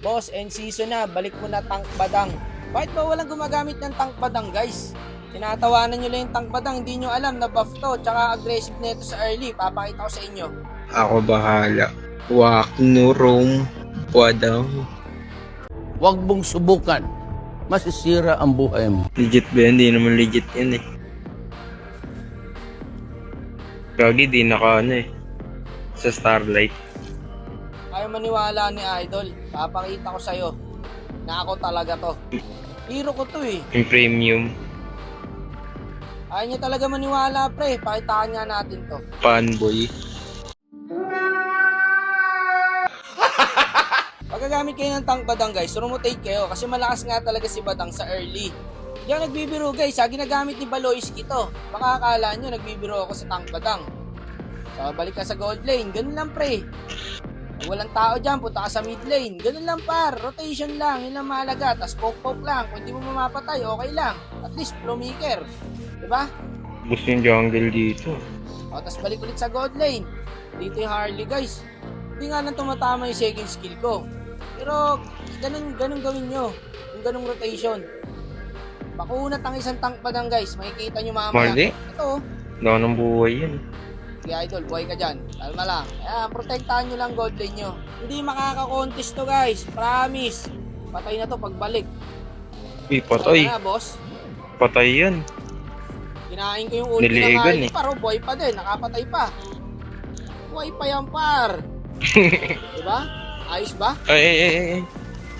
Boss, end season na, balik mo na tank badang. Bakit ba walang gumagamit ng tank badang, guys? Tinatawanan nyo lang yung tank badang, hindi nyo alam na buff to, tsaka aggressive na ito sa early. Papakita ko sa inyo. Ako bahala. Wak no roam. Wadaw. Huwag mong subukan. Masisira ang buhay mo. Legit ba yan? Hindi naman legit yan eh. Gagi di naka ano eh. Sa Starlight. Ayaw maniwala ni Idol. Papakita ko sa'yo na ako talaga to. Hero ko to eh. Yung premium. Ayaw nyo talaga maniwala, pre. Pakitaan nga natin to. Fanboy. Pagkagamit kayo ng tank badang, guys, rotate kayo kasi malakas nga talaga si badang sa early. Hindi ako nagbibiro, guys, ha? Ginagamit ni Baloyski to. Baka akala nyo nagbibiro ako sa tank badang. So, balik ka sa gold lane. Ganun lang, pre. Pag walang tao dyan, punta ka sa mid lane. Ganun lang, par. Rotation lang. Yun lang mahalaga. Tapos poke-poke lang. Kung hindi mo mamapatay, okay lang. At least, flowmaker. Diba? Gusto yung jungle dito. O, tapos balik ulit sa gold lane. Dito yung Harley, guys. Hindi nga lang tumatama yung second skill ko. Pero, ganun gawin nyo. Yung ganung rotation. Pakunat ang isang tank badang, guys. Makikita nyo mamaya. Marli? Ito, Wala nang buhay yan. sige, Idol, buhay ka dyan. Kalma lang. Ayan, protektahan nyo lang gold lane nyo. Hindi makaka-contest to, guys. Promise. Patay na to pagbalik. Uy, patay. Ano na, boss? Patay yan. Kinain ko yung ulti ng Niliigan Harley, eh. paro, buhay pa din. Nakapatay pa. Buhay pa yan, par. Diba? Ayos ba? Ay.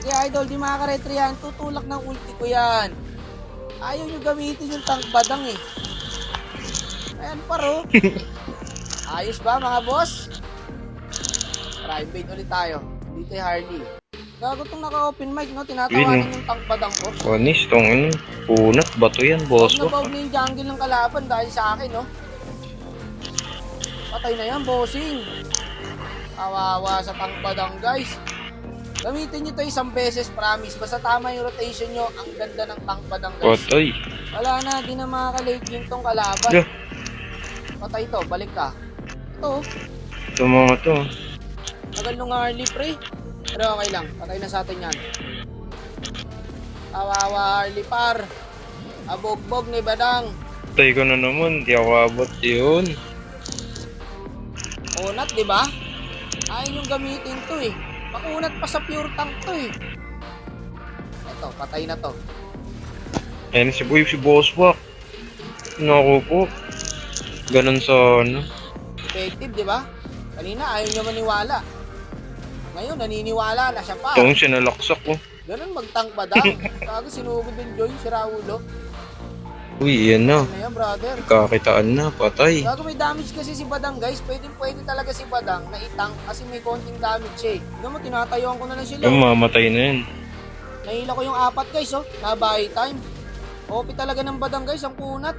Sige, Idol, di makaka-retry yan. Tutulak ng ulti ko yan. Ayaw nyo gamitin yung tank badang eh. Ayan, paro. Ayos ba, mga boss? Private ulit tayo. Dito yung Harley. Gago itong naka-open mic, no? Tinatawanan yung tank badang ko. Onis, tong ano. Punat, bato yan, boss. Bawag na yung jungle ng kalaban dahil sa akin, no? Patay na yan, bossing. Kawawa sa tank badang, guys. Gamitin nyo to isang beses, promise. Basta tama yung rotation nyo, ang ganda ng tank badang, guys. Patay. Wala na, di na makaka-late game tong kalaban. Yeah. Patay to, balik ka. Ito, Ito mga to. tagal nung Harley, pre. Pero okay lang, patay na sa atin yan. Kawawa Harley, par. Abogbog ni badang. Patay ko na naman. Di ako abot yun. Unat, di ba? Ayaw yung gamitin to eh. Makunat pa sa pure tank to eh. Ito, patay na to. Ayan si Boss Bak. Naku po. Ganun sa ano. Effective, di ba? Kanina ayaw niya maniwala. Ngayon, naniniwala na siya pa. Itong sinalaksak ko. Ganun mag-tank ba daw? Kago sinugod yung join, si Raulo. Uy, yan na. Ano yan, brother? Kakitaan na. Patay. Gago may damage kasi si Badang, guys. Pwede talaga si Badang na itang kasi may konting damage siya eh. Tignan mo, tinatayuan ko na lang sila. Yung mamatay na yan. Nahila ko yung 4, guys, oh. Na buy time. OP talaga ng Badang, guys. Ang kunat.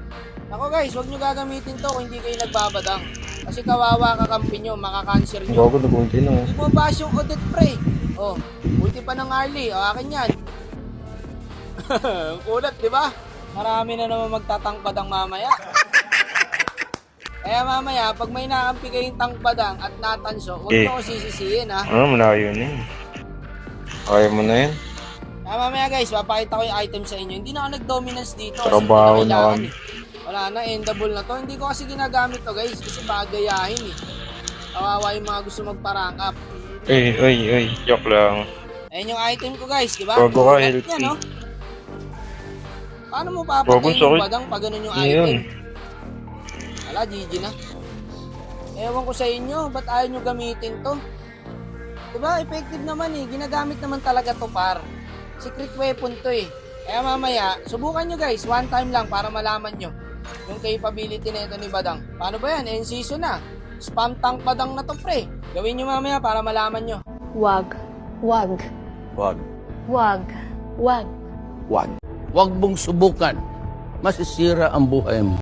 Ako, guys, huwag nyo gagamitin to kung hindi kayo nagbabadang. Kasi kawawa kakampi nyo, makakancer nyo. Bago nagunti na. Hindi mo bash yung Odette, pre. Oh, ulti pa ng Harley. O, akin yan. Ang kunat, di ba? Marami na naman magtatang badang mamaya. Kaya mamaya, pag may nakampi kayong tank badang at natanso, huwag nyo ako sisisihin, ha? Malayo na yun. Kaya mo na yan. Kaya mamaya, guys, papakita ko yung item sa inyo. Hindi na ako nag-dominance dito. Kasi Trabaho hindi na kailangan, kami. eh. Wala na, endable na to. Hindi ko kasi ginagamit to, guys, kasi bagayahin, eh. Kawawa yung mga gusto magpa-rank up. Ay. Joke lang. Ayan yung item ko, guys, di ba? Bago ka, Yan, healthy. no? Paano mo Bago, papatayin sakit. yung badang pag ganun yung Yun. item? Wala, GG na. Ewan ko sa inyo, ba't ayaw nyo gamitin to? Diba, effective naman eh. Ginagamit naman talaga to, par. Secret weapon to eh. Kaya mamaya, subukan nyo guys, one time lang para malaman nyo yung capability na ito ni Badang. Paano ba yan? End season na. Spam tank Badang na to, pre. Gawin nyo mamaya para malaman nyo. Wag. Wag. Huwag. Wag. Wag. Huwag mong subukan. Masisira ang buhay mo.